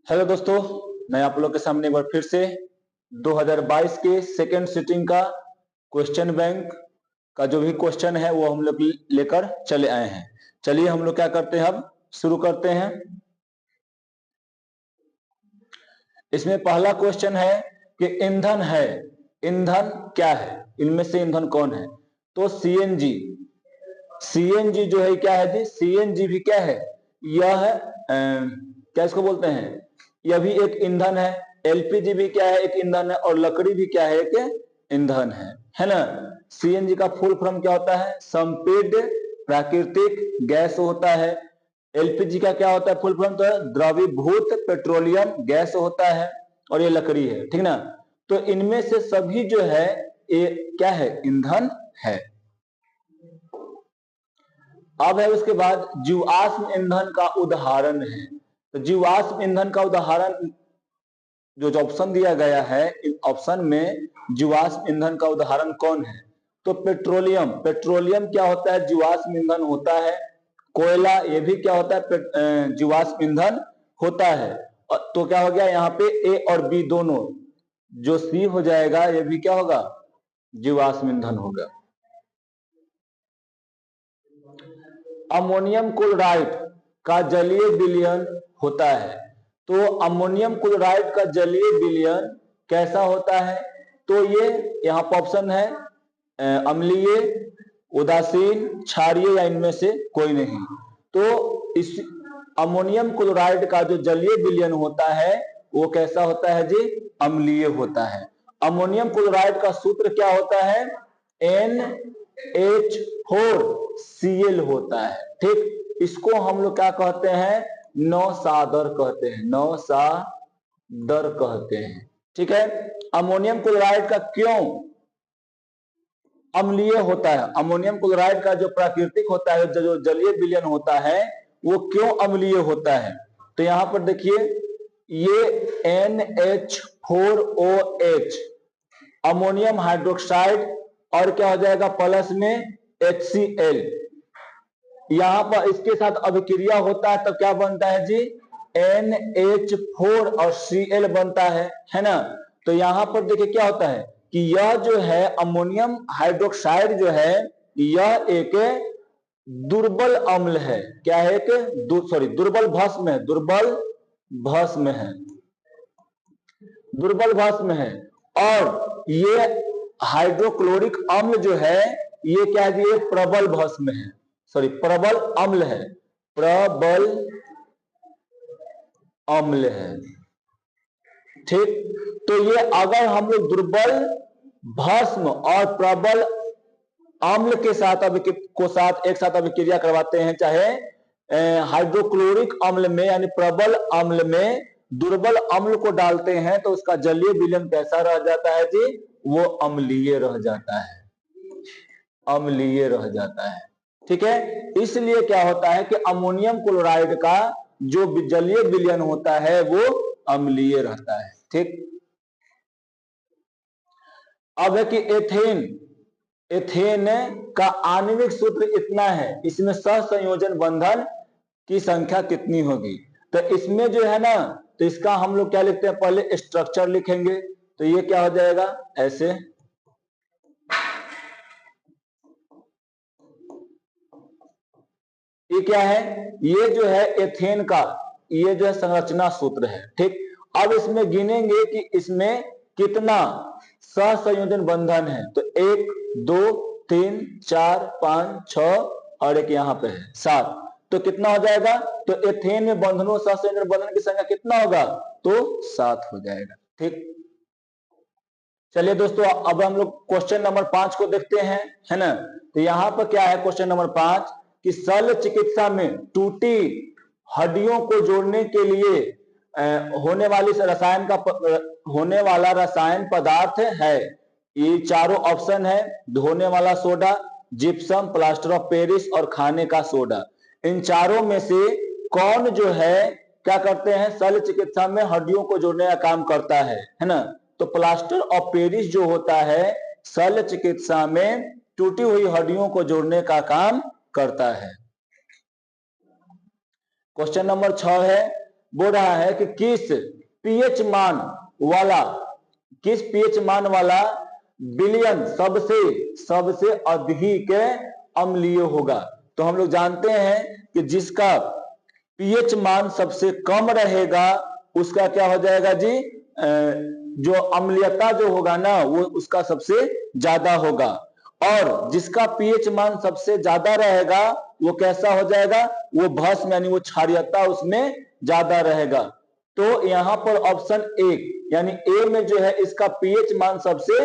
Hello दोस्तों, मैं आप लोग के सामने एक बार फिर से 2022 के सेकेंड सिटिंग का क्वेश्चन बैंक का जो भी क्वेश्चन है वो हम लोग लेकर चले आए हैं। चलिए हम लोग क्या करते हैं, अब शुरू करते हैं। इसमें पहला क्वेश्चन है कि ईंधन है, ईंधन क्या है, इनमें से ईंधन कौन है? तो सीएनजी। सीएनजी जो है क्या है जी? सीएनजी भी क्या है? यह है क्या इसको बोलते हैं, यह भी एक ईंधन है। एलपीजी भी क्या है? एक ईंधन है। और लकड़ी भी क्या है? एक ईंधन है ना। सीएनजी का फुल फॉर्म क्या होता है? संपीड्य प्राकृतिक गैस होता है। एलपीजी का क्या होता है फुल फॉर्म? तो द्रवीभूत पेट्रोलियम गैस होता है। और ये लकड़ी है, ठीक ना। तो इनमें से सभी जो है ये क्या है? ईंधन है। अब है उसके बाद जीवाश्म ईंधन का उदाहरण है। तो जीवाश्म ईंधन का उदाहरण जो ऑप्शन दिया गया है, इन ऑप्शन में जीवाश्म ईंधन का उदाहरण कौन है? तो पेट्रोलियम। पेट्रोलियम क्या होता है? जीवाश्म ईंधन होता है। कोयला, ये भी क्या होता है? जीवाश्म ईंधन होता है। तो क्या हो गया यहाँ पे? ए और बी दोनों, जो सी हो जाएगा ये भी क्या होगा? जीवाश्म ईंधन होगा। अमोनियम क्लोराइड का जलीय विलयन होता है। तो अमोनियम क्लोराइड का जलीय विलयन कैसा होता है? तो ये यहाँ पर ऑप्शन है अम्लीय, उदासीन, क्षारीय या इनमें से कोई नहीं। तो इस अमोनियम क्लोराइड का जो जलीय विलयन होता है वो कैसा होता है जी? अम्लीय होता है। अमोनियम क्लोराइड का सूत्र क्या होता है? NH4Cl होता है। ठीक, इसको हम लोग क्या कहते हैं? नौसादर कहते हैं, नौसादर कहते हैं। ठीक है। अमोनियम क्लोराइड का क्यों अम्लीय होता है? अमोनियम क्लोराइड का जो प्राकृतिक होता है, जो जलीय विलयन होता है, वो क्यों अम्लीय होता है? तो यहां पर देखिए, ये NH4OH अमोनियम हाइड्रोक्साइड और क्या हो जाएगा प्लस में HCl, यहां पर इसके साथ अभिक्रिया होता है, तब क्या बनता है जी? NH4 और Cl बनता है ना। तो यहां पर देखिए क्या होता है कि यह जो है अमोनियम हाइड्रोक्साइड जो है, यह एक दुर्बल अम्ल है। क्या है? एक दुर्बल भस्म है, दुर्बल भस्म है, दुर्बल भस्म है। और ये हाइड्रोक्लोरिक अम्ल जो है ये क्या है? ये प्रबल भस्म है, प्रबल अम्ल है, प्रबल अम्ल है। ठीक, तो ये अगर हम लोग दुर्बल भस्म और प्रबल अम्ल के साथ एक साथ अभिक्रिया करवाते हैं, चाहे हाइड्रोक्लोरिक अम्ल में यानी प्रबल अम्ल में दुर्बल अम्ल को डालते हैं, तो उसका जलीय विलयन कैसा रह जाता है जी? वो अम्लीय रह जाता है, अम्लीय रह जाता है। ठीक है। इसलिए क्या होता है कि अमोनियम क्लोराइड का जो जलीय विलयन होता है वो अम्लीय रहता है। ठीक। अब है कि एथेन, एथेन का आणविक सूत्र इतना है, इसमें सहसंयोजन बंधन की संख्या कितनी होगी? तो इसमें जो है ना, तो इसका हम लोग क्या लिखते हैं? पहले स्ट्रक्चर लिखेंगे। तो ये क्या हो जाएगा? ऐसे, ये क्या है? ये जो है एथेन का, ये जो है संरचना सूत्र है। ठीक। अब इसमें गिनेंगे कि इसमें कितना सहसंयोजन बंधन है। तो 1 2 3 4 5 6 और एक यहां पे है 7। तो कितना हो जाएगा? तो एथेन में बंधनों सहसंयोजन बंधन की संख्या कितना होगा? तो 7 हो जाएगा। ठीक। चलिए दोस्तों, अब हम लोग क्वेश्चन नंबर 5 को देखते हैं, है ना। तो यहां पर क्या है क्वेश्चन नंबर 5 कि शल्य चिकित्सा में टूटी हड्डियों को जोड़ने के लिए होने वाला रसायन पदार्थ है। ये चारों ऑप्शन है: धोने वाला soda, gypsum, plaster of Paris और खाने का सोडा। इन चारों में से कौन जो है क्या करते हैं? शल्य चिकित्सा में हड्डियों को जोड़ने का काम करता है ना। तो प्लास्टर ऑफ पेरिस जो होता है शल्य चिकित्सा में टूटी हुई हड्डियों को जोड़ने का काम करता है। क्वेश्चन नंबर 6 है बोल रहा है कि किस पीएच मान वाला विलयन सबसे अधिक अम्लीय होगा। तो हम लोग जानते हैं कि जिसका पीएच मान सबसे कम रहेगा उसका क्या हो जाएगा जी, जो अम्लीयता जो होगा ना वो उसका सबसे ज्यादा होगा, और जिसका पीएच मान सबसे ज्यादा रहेगा वो कैसा हो जाएगा, वो भस्म यानी वो क्षारीयता उसमें ज्यादा रहेगा। तो यहां पर ऑप्शन एक यानी ए में जो है इसका पीएच मान सबसे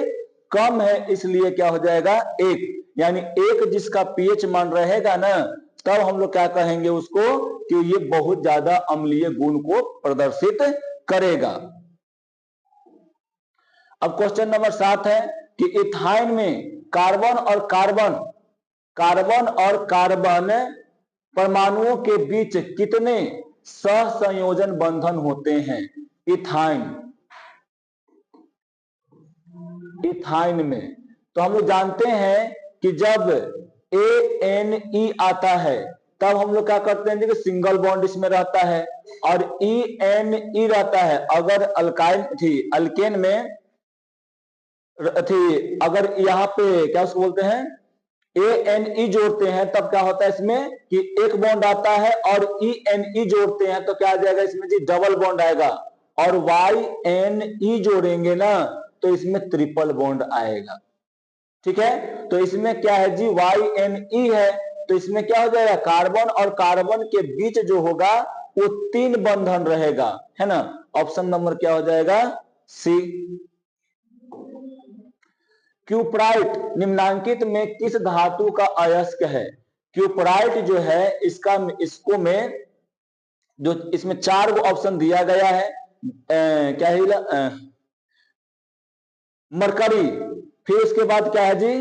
कम है, इसलिए क्या हो जाएगा एक, यानी एक जिसका पीएच मान रहेगा ना तब हम लोग क्या कहेंगे उसको कि ये बहुत ज्यादा अम्लीय गुण को प्रदर्शित करेगा। अब क्वेश्चन नंबर 7 है कि इथाइन में कार्बन और कार्बन परमाणुओं के बीच कितने सहसंयोजन बंधन होते हैं। इथाइन में तो हम लोग जानते हैं कि जब ANE आता है तब हम लोग क्या करते हैं कि सिंगल बॉन्ड इसमें रहता है, और ENE रहता है। अगर अल्केन में अगर यहाँ पे क्या उसको बोलते हैं ANE जोड़ते हैं तब क्या होता है इसमें कि एक बॉन्ड आता है, और ENE जोड़ते हैं तो क्या आ जाएगा इसमें जी डबल बॉन्ड आएगा, और YNE जोड़ेंगे ना तो इसमें ट्रिपल बॉन्ड आएगा। ठीक है, तो इसमें क्या है जी YNE है, तो इसमें क्या हो जाएगा कार्बन और कार्बन के बीच जो होगा वो 3 बंधन रहेगा, है ना। ऑप्शन नंबर क्या हो जाएगा सी। क्यूपराइट निम्नांकित में किस धातु का अयस्क है। क्यूपराइट जो है इसको में जो इसमें 4 ऑप्शन दिया गया है, क्या है मरकरी, फिर उसके बाद क्या है जी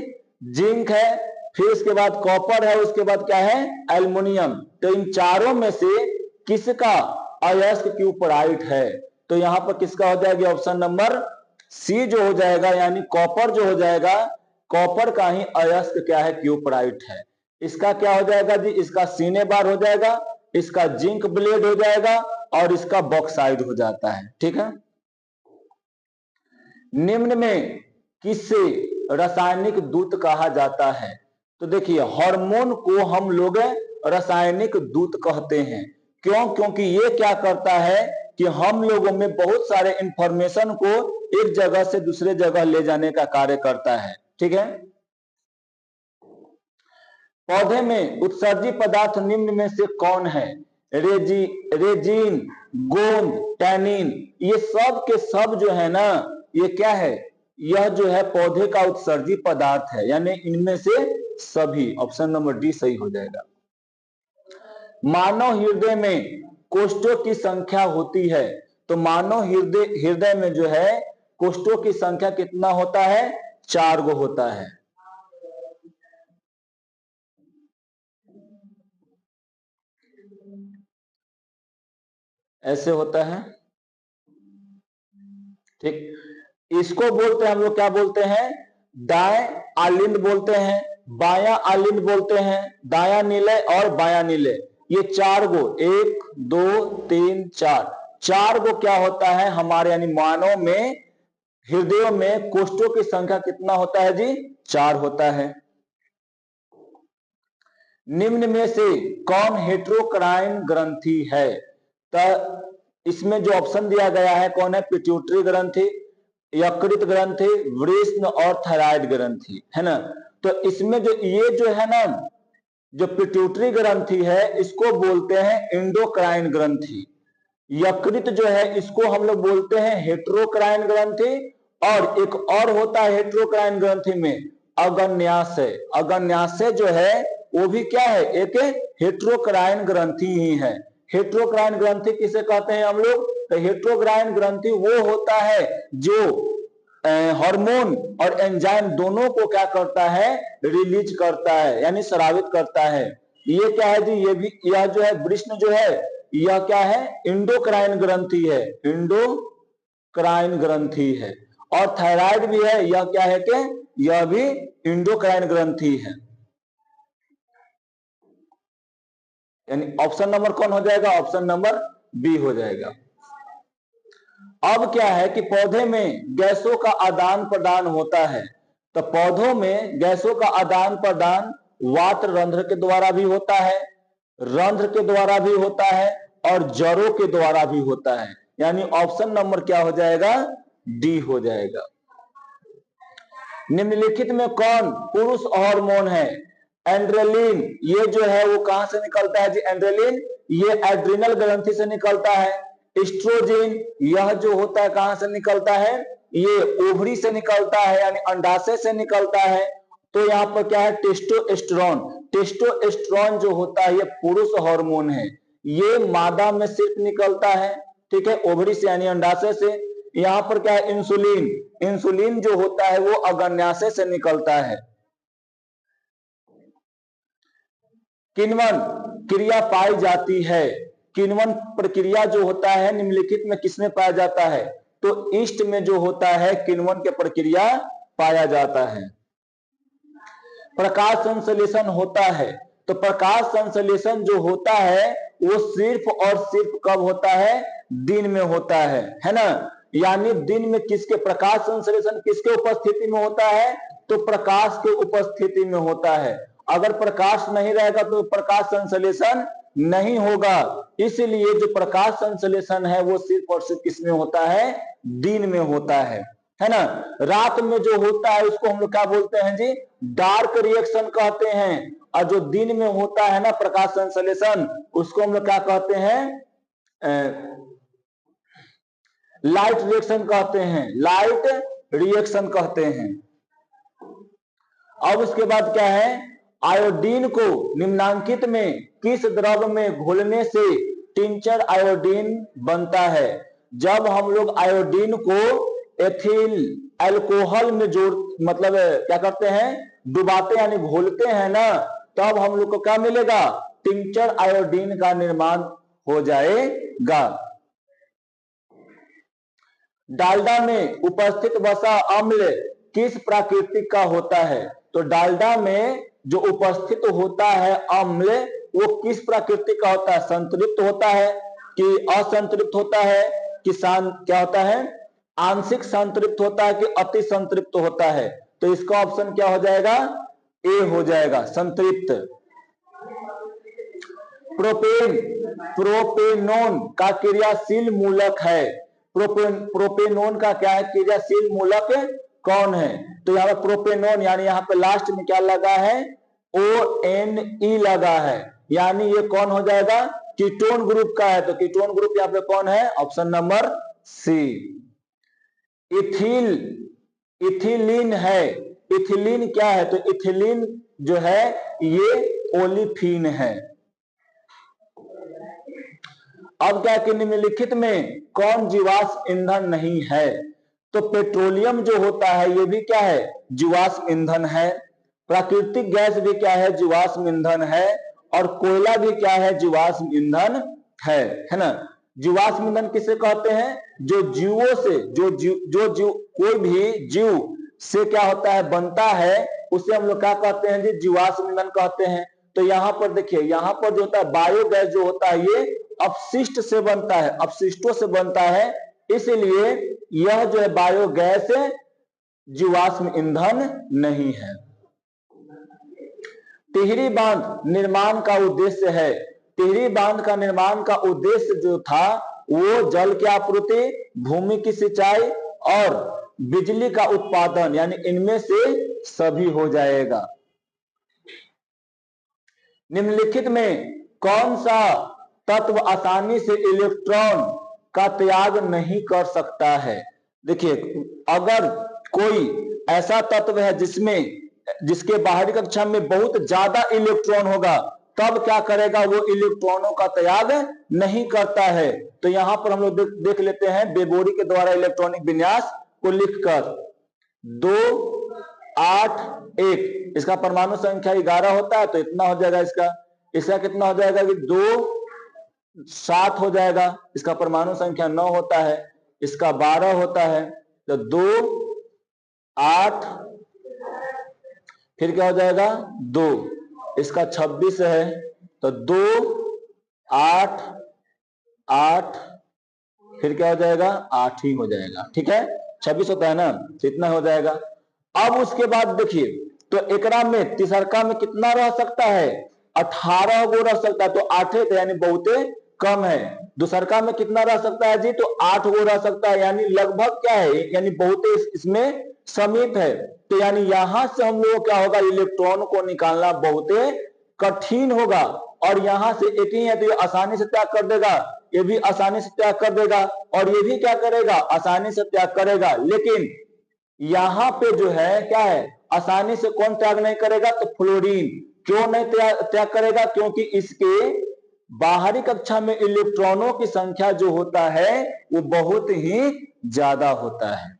जिंक है, फिर उसके बाद कॉपर है, उसके बाद क्या है एल्युमिनियम। तो इन चारों में से किसका अयस्क क्यूपराइट है, तो यहां पर किसका हो जाएगा ऑप्शन नंबर सी जो हो जाएगा, यानी कॉपर जो हो जाएगा, कॉपर का ही अयस्क क्या है क्यूपराइट है। इसका क्या हो जाएगा जी, इसका सीने बार हो जाएगा, इसका जिंक ब्लेड हो जाएगा, और इसका बॉक्साइड हो जाता है। ठीक है, निम्न में किसे रासायनिक दूत कहा जाता है। तो देखिए हार्मोन को हम लोग रासायनिक दूत कहते हैं, क्यों, क्योंकि ये क्या करता है कि हम लोगों में बहुत सारे इंफॉर्मेशन को एक जगह से दूसरे जगह ले जाने का कार्य करता है। ठीक है, पौधे में उत्सर्जी पदार्थ निम्न में से कौन है। रेजिन, गोंद, टैनिन, ये सब के सब जो है ना ये क्या है, यह जो है पौधे का उत्सर्जी पदार्थ है, यानी इनमें से सभी। ऑप्शन नंबर डी सही हो जाएगा। मानव हृदय में कोष्ठों की संख्या होती है, तो मानव हृदय में जो है कोष्ठों की संख्या कितना होता है, 4 गो होता है। ऐसे होता है। ठीक, इसको बोलते हैं हम लोग क्या बोलते हैं, दाएं आलिंद बोलते हैं, बायां आलिंद बोलते हैं, दायां निलय और बायां निलय। ये 4 गो 1 2 3 4 गो क्या होता है हमारे यानी मानव में हृदय में कोष्ठों की संख्या कितना होता है जी, 4 होता है। निम्न में से कौन हेट्रोक्राइन ग्रंथि है। तो इसमें जो ऑप्शन दिया गया है कौन है, पिट्यूटरी ग्रंथि, यकृत ग्रंथि, वृषण और थायराइड ग्रंथि, है ना। तो इसमें जो ये जो है ना जो पिट्यूटरी ग्रंथि है इसको बोलते हैं एंडोक्राइन ग्रंथि, यकृत जो है इसको हम लोग बोलते हैं हेट्रोक्राइन ग्रंथि, और एक और होता है हेट्रोक्राइन ग्रंथि में अगन्याशय। अगन्याशय जो है वो भी क्या है, एक हेट्रोक्राइन ग्रंथि ही है। हेट्रोक्राइन ग्रंथि किसे कहते हैं हम लोग, तो हेट्रोक्राइन ग्रंथि वो होता है जो हार्मोन और एंजाइम दोनों को क्या करता है, रिलीज करता है यानी स्रावित करता है। ये क्या है जी, ये भी यह जो है वृषण जो है यह क्या है इंडोक्राइन ग्रंथि है, इंडोक्राइन ग्रंथि है। और थायराइड भी है, यह क्या है कि यह भी इंडोक्राइन ग्रंथि है। यानी ऑप्शन नंबर कौन हो जाएगा, ऑप्शन नंबर बी हो जाएगा। अब क्या है कि पौधे में गैसों का आदान प्रदान होता है, तो पौधों में गैसों का आदान प्रदान वात रंध्र के द्वारा भी होता है, रंध्र के द्वारा भी होता है और जड़ों के द्वारा भी होता है। यानी ऑप्शन नंबर क्या हो जाएगा, डी हो जाएगा। निम्नलिखित में कौन पुरुष हार्मोन है? एंड्रेलिन, ये जो है वो कहां से निकलता है जी? एंड्रेलिन ये एड्रिनल ग्रंथि से निकलता है। एस्ट्रोजन यह जो होता है कहां से निकलता है? ये ओवरी से निकलता है, यानी अंडाशय से निकलता है। तो यहाँ पर क्या है? टेस्टोस्टेरोन। टेस्टोस्टेरोन जो होता है ये पुरुष हार्मोन है, ये मादा में सिर्फ निकलता है, ठीक है, ओवरी से यानी अंडाशय से। यहाँ पर क्या है? इंसुलिन, इंसुलिन जो होता है वो अग्न्याशय से निकलता है। किण्वन क्रिया पाई जाती है, किण्वन प्रक्रिया जो होता है निम्नलिखित में किसमें पाया जाता है? तो ईस्ट में जो होता है किण्वन की प्रक्रिया पाया जाता है। प्रकाश संश्लेषण होता है, तो प्रकाश संश्लेषण जो होता है वो सिर्फ और सिर्फ कब होता है? दिन में होता है ना। यानी दिन में किसके प्रकाश संश्लेषण किसके उपस्थिति में होता है? तो प्रकाश के उपस्थिति में होता है। अगर प्रकाश नहीं रहेगा तो प्रकाश संश्लेषण नहीं होगा। इसलिए जो प्रकाश संश्लेषण है वो सिर्फ और सिर्फ किसमें होता है? दिन में होता है ना। रात में जो होता है उसको हम लोग क्या बोलते हैं जी? डार्क रिएक्शन कहते हैं। और जो दिन में होता है ना प्रकाश संश्लेषण, उसको हम लोग क्या कहते हैं? लाइट रिएक्शन कहते हैं, लाइट रिएक्शन कहते हैं। अब उसके बाद क्या है? आयोडीन को निम्नांकित में किस द्रव में घोलने से टिंचर आयोडीन बनता है? जब हम लोग आयोडीन को एथिल अल्कोहल में जोड़ मतलब क्या करते हैं? डुबाते यानी घोलते हैं ना, तब हम लोग को क्या मिलेगा? टिंचर आयोडीन का निर्माण हो जाएगा। डालडा में उपस्थित वसा अम्ल किस प्राकृतिक का होता है? तो डालडा में जो उपस्थित होता है अम्ल वो किस प्राकृतिक का होता है? संतृप्त होता है कि असंतृप्त होता है कि क्या होता है? आंशिक संतृप्त होता है कि अति संतृप्त होता है? तो इसका ऑप्शन क्या हो जाएगा? ए हो जाएगा, संतृप्त। प्रोपेन प्रोपेनोन का क्रियाशील मूलक है। प्रोपेनोन का क्या है? क्रियाशील मूलक कौन है? तो यहाँ पर प्रोपेनोन यानी यहाँ पे लास्ट में क्या लगा है? ONE लगा है, यानी ये कौन हो जाएगा? कीटोन ग्रुप का है। तो कीटोन ग्रुप यहाँ पे कौन है? Option number C. Ethyl ethylene है, इथिलीन क्या है? तो इथिलीन जो है ये ओलिफिन है। अब क्या कि निम्नलिखित में कौन जीवाश्म ईंधन नहीं है? तो पेट्रोलियम जो होता है ये भी क्या है? जीवाश्म ईंधन है। प्राकृतिक गैस भी क्या है? जीवाश्म ईंधन है। और कोयला भी क्या है? जीवाश्म ईंधन है ना। जीवाश्म ईंधन किसे कहते हैं? जो जीवों से जो कोई भी जीव से क्या होता है? बनता है, उसे हम लोग क्या कहते हैं जी? जीवाश्म ईंधन कहते हैं। तो यहाँ पर देखिए, यहाँ पर जो होता है बायोगैस जो होता है ये अपशिष्ट से बनता है, अपशिष्टों से बनता है, इसलिए यह जो है बायोगैस जीवाश्म ईंधन नहीं है। टिहरी बांध निर्माण का उद्देश्य है, टिहरी बांध का निर्माण का उद्देश्य जो था वो जल की आपूर्ति, भूमि की सिंचाई और बिजली का उत्पादन, यानी इनमें से सभी हो जाएगा। निम्नलिखित में कौन सा तत्व आसानी से इलेक्ट्रॉन का त्याग नहीं कर सकता है? देखिए, अगर कोई ऐसा तत्व है जिसके बाहरी कक्षा में बहुत ज्यादा इलेक्ट्रॉन होगा, तब क्या करेगा? वो इलेक्ट्रॉनों का त्याग नहीं करता है। तो यहां पर हम लोग देख लेते हैं बेबोरी के द्वारा इलेक्ट्रॉनिक विन्यास को लिखकर 2 8 1, इसका परमाणु संख्या 11 होता है, तो इतना हो जाएगा। इसका कितना हो जाएगा कि 2 7 हो जाएगा। इसका परमाणु संख्या 9 होता है, इसका 12 होता है, तो 2 8 फिर क्या हो जाएगा? 2, इसका 26 है, तो 2 8 8, फिर क्या हो जाएगा 8 ही हो जाएगा, ठीक है 26 होता है ना, तो इतना हो जाएगा। अब उसके बाद देखिए तो एकरा में तीसरका में कितना रह सकता है 18 गो रह सकता है, तो 8 है, तो यानी बहुते कम है। दूसरका में कितना रह सकता है जी, तो 8 गो रह सकता है, यानी लगभग क्या है, यानी बहुते इसमें समीप है। तो यानी यहां से हम लोग क्या होगा, इलेक्ट्रॉन को निकालना बहुते कठिन होगा। और यहां से एक ही है तो ये आसानी से त्याग कर देगा, ये भी आसानी से त्याग कर देगा, और ये भी क्या करेगा, आसानी से त्याग करेगा। लेकिन यहां पे जो है क्या है, आसानी से कौन त्याग नहीं करेगा, तो फ्लोरीन। क्यों नहीं त्याग करेगा, क्योंकि इसके बाहरी कक्षा में इलेक्ट्रॉनों की संख्या जो होता है वो बहुत ही ज्यादा होता है।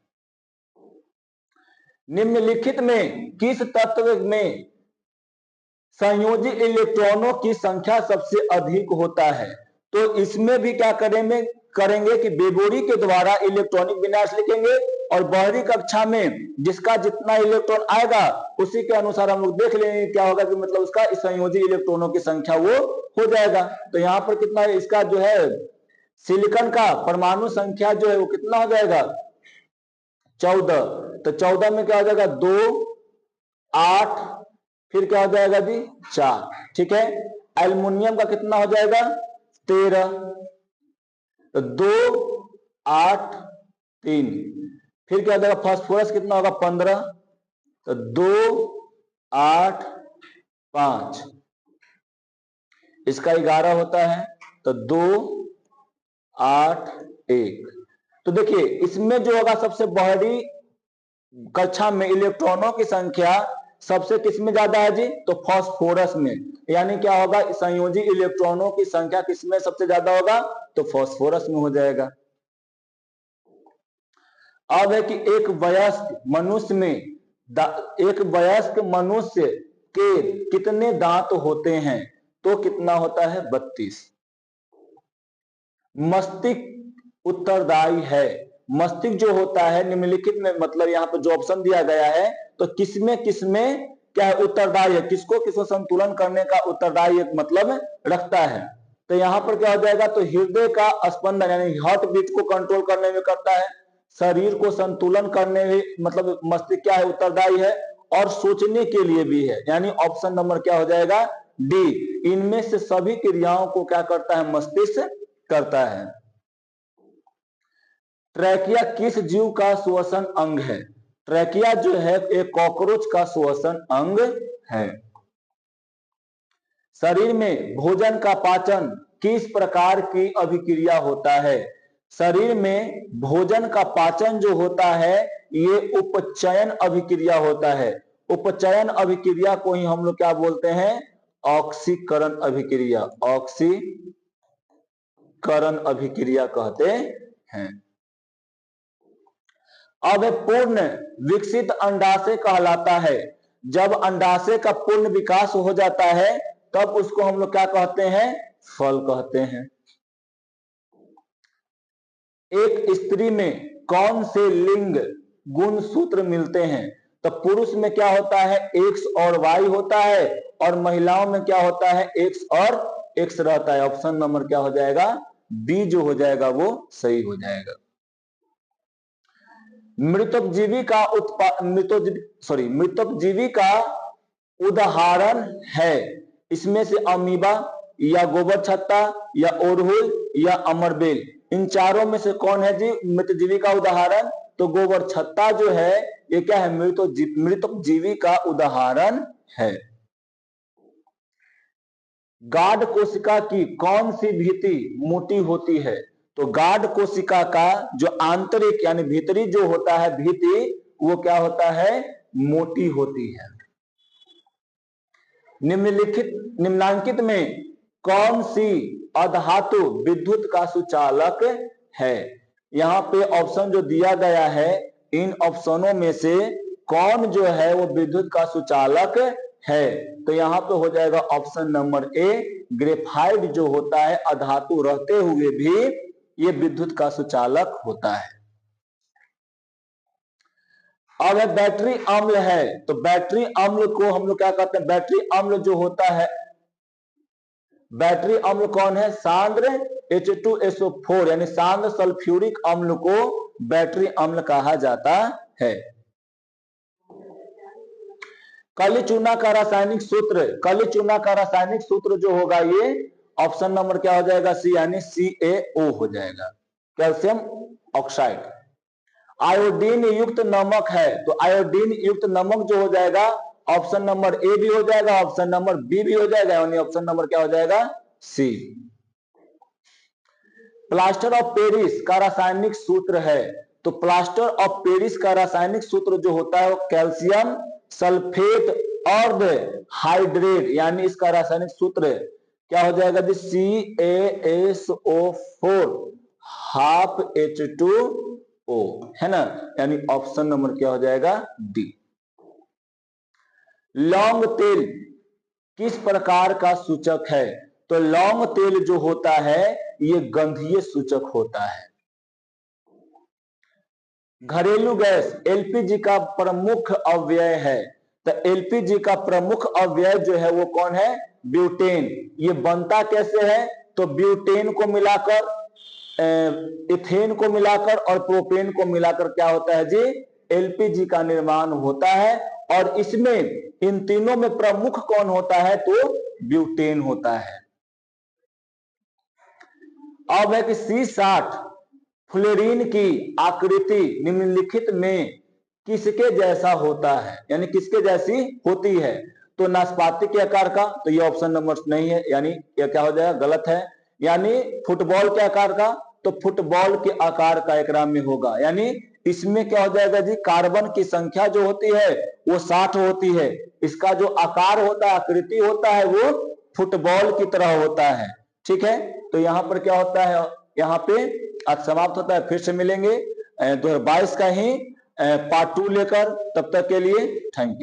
निम्नलिखित में किस तत्व में संयोजी इलेक्ट्रॉनों की संख्या सबसे अधिक होता है, तो इसमें भी क्या करेंगे कि बेबोरी के द्वारा इलेक्ट्रॉनिक विन्यास लिखेंगे, और बाहरी कक्षा में जिसका जितना इलेक्ट्रॉन आएगा उसी के अनुसार हम लोग देख लेंगे क्या होगा, कि मतलब उसका संयोजी इलेक्ट्रॉनों की संख्या वो हो जाएगा। तो यहाँ पर कितना है, इसका जो है सिलिकॉन का परमाणु संख्या जो है वो कितना हो जाएगा 14, तो 14 में क्या हो जाएगा 2, 8, फिर क्या हो जाएगा जी 4, ठीक है। एल्युमिनियम का कितना हो जाएगा 13, तो 2, 8, 3, फिर क्या हो जाएगा फास्फोरस कितना होगा 15, तो 2, 8, 5, इसका 11 होता है, तो 2, 8, 1। तो देखिए इसमें जो होगा सबसे बाहरी कक्षा में इलेक्ट्रॉनों की संख्या सबसे किसमें ज्यादा है जी, तो फास्फोरस में। यानी क्या होगा, संयोजी इलेक्ट्रॉनों की संख्या किसमें सबसे ज्यादा होगा, तो फास्फोरस में हो जाएगा। अब है कि एक वयस्क मनुष्य के कितने दांत होते हैं, तो कितना होता है 32। मस्तिष्क उत्तरदायी है। मस्तिष्क जो होता है निम्नलिखित में, मतलब यहाँ पे जो ऑप्शन दिया गया है, तो किसमें क्या है उत्तरदायी है, किसको संतुलन करने का उत्तरदायी मतलब रखता है। तो यहाँ पर क्या हो जाएगा, तो हृदय का स्पंदन यानी हार्ट बीट को कंट्रोल करने में करता है, शरीर को संतुलन करने में मतलब मस्तिष्क क्या है उत्तरदायी है, और सोचने के लिए भी है, यानी ऑप्शन नंबर क्या हो जाएगा डी। इनमें से सभी क्रियाओं को क्या करता है, मस्तिष्क करता है। ट्रैकिया किस जीव का श्वसन अंग है, ट्रैकिया जो है एक कॉकरोच का श्वसन अंग है। शरीर में भोजन का पाचन किस प्रकार की अभिक्रिया होता है, शरीर में भोजन का पाचन जो होता है ये उपचयन अभिक्रिया होता है। उपचयन अभिक्रिया को ही हम लोग क्या बोलते हैं, ऑक्सीकरण अभिक्रिया, ऑक्सीकरण अभिक्रिया कहते हैं। अब पूर्ण विकसित अंडाशय कहलाता है, जब अंडाशय का पूर्ण विकास हो जाता है तब उसको हम लोग क्या कहते हैं, फल कहते हैं। एक स्त्री में कौन से लिंग गुणसूत्र मिलते हैं, तो पुरुष में क्या होता है एक्स और वाई होता है, और महिलाओं में क्या होता है एक्स और एक्स रहता है। ऑप्शन नंबर क्या हो जाएगा बी जो हो जाएगा वो सही हो जाएगा। मृतोपजीवी का उदाहरण है, इसमें से अमीबा या गोबर छत्ता या ओरहुल या अमरबेल, इन चारों में से कौन है जी मृतजीवी का उदाहरण, तो गोबर छत्ता जो है ये क्या है मृतोपजीवी का उदाहरण है। गाढ़ कोशिका की कौन सी भित्ति मोटी होती है, तो गाढ़ कोशिका का जो आंतरिक यानी भीतरी जो होता है भित्ति वो क्या होता है मोटी होती है। निम्नांकित में कौन सी अधातु विद्युत का सुचालक है, यहाँ पे ऑप्शन जो दिया गया है इन ऑप्शनों में से कौन जो है वो विद्युत का सुचालक है, तो यहाँ पे हो जाएगा ऑप्शन नंबर ए, ग्रेफाइट जो होता है अधातु रहते हुए भी ये विद्युत का सुचालक होता है। अब है बैटरी अम्ल है, तो बैटरी अम्ल को हम लोग क्या कहते हैं, बैटरी अम्ल जो होता है बैटरी अम्ल कौन है? सांद्र H2SO4 यानी सांद्र सल्फ्यूरिक अम्ल को बैटरी अम्ल कहा जाता है। काली चूना का रासायनिक सूत्र, काली चूना का रासायनिक सूत्र जो होगा ये ऑप्शन नंबर क्या हो जाएगा? सी यानी CaO हो जाएगा, कैल्शियम ऑक्साइड। आयोडीन युक्त नमक है तो आयोडीन युक्त नमक जो हो जाएगा ऑप्शन नंबर ए भी हो जाएगा, ऑप्शन नंबर बी भी हो जाएगा, यानी ऑप्शन नंबर क्या हो जाएगा? सी। प्लास्टर ऑफ पेरिस का रासायनिक सूत्र है तो प्लास्टर ऑफ पेरिस का रासायनिक सूत्र जो होता है वो कैल्शियम सल्फेट और हाइड्रेट, यानी इसका रासायनिक सूत्र क्या हो जाएगा जी? CaSO4 हाफ H2O है ना, यानी ऑप्शन नंबर क्या हो जाएगा? डी। लौंग तेल किस प्रकार का सूचक है? तो लौंग तेल जो होता है ये गंधीय सूचक होता है। घरेलू गैस एलपीजी का प्रमुख अवयव है तो एलपीजी का प्रमुख अवयव जो है वो कौन है? ब्यूटेन। ये बनता कैसे है? तो ब्यूटेन को मिलाकर, इथेन को मिलाकर और प्रोपेन को मिलाकर क्या होता है जी? एलपीजी का निर्माण होता है। और इसमें इन तीनों में प्रमुख कौन होता है? तो ब्यूटेन होता है। अब है कि C60 फ्लोरीन की आकृति निम्नलिखित में किसके जैसा होता है, यानी किसके जैसी होती है? तो नाशपाती के आकार का, तो ये ऑप्शन नंबर नहीं है, यानी ये क्या हो जाएगा? गलत है। यानी फुटबॉल के आकार का, तो फुटबॉल के आकार का एकराम में होगा, यानी इसमें क्या हो जाएगा जी? कार्बन की संख्या जो होती है वो 60 होती है, इसका जो आकार होता है, आकृति होता है, वो फुटबॉल की तरह होता है। ठीक है, तो यहां पर क्या होता है? यहाँ पे आज समाप्त होता है। फिर से मिलेंगे 2022 का ही पार्ट 2 लेकर, तब तक के लिए थैंक यू।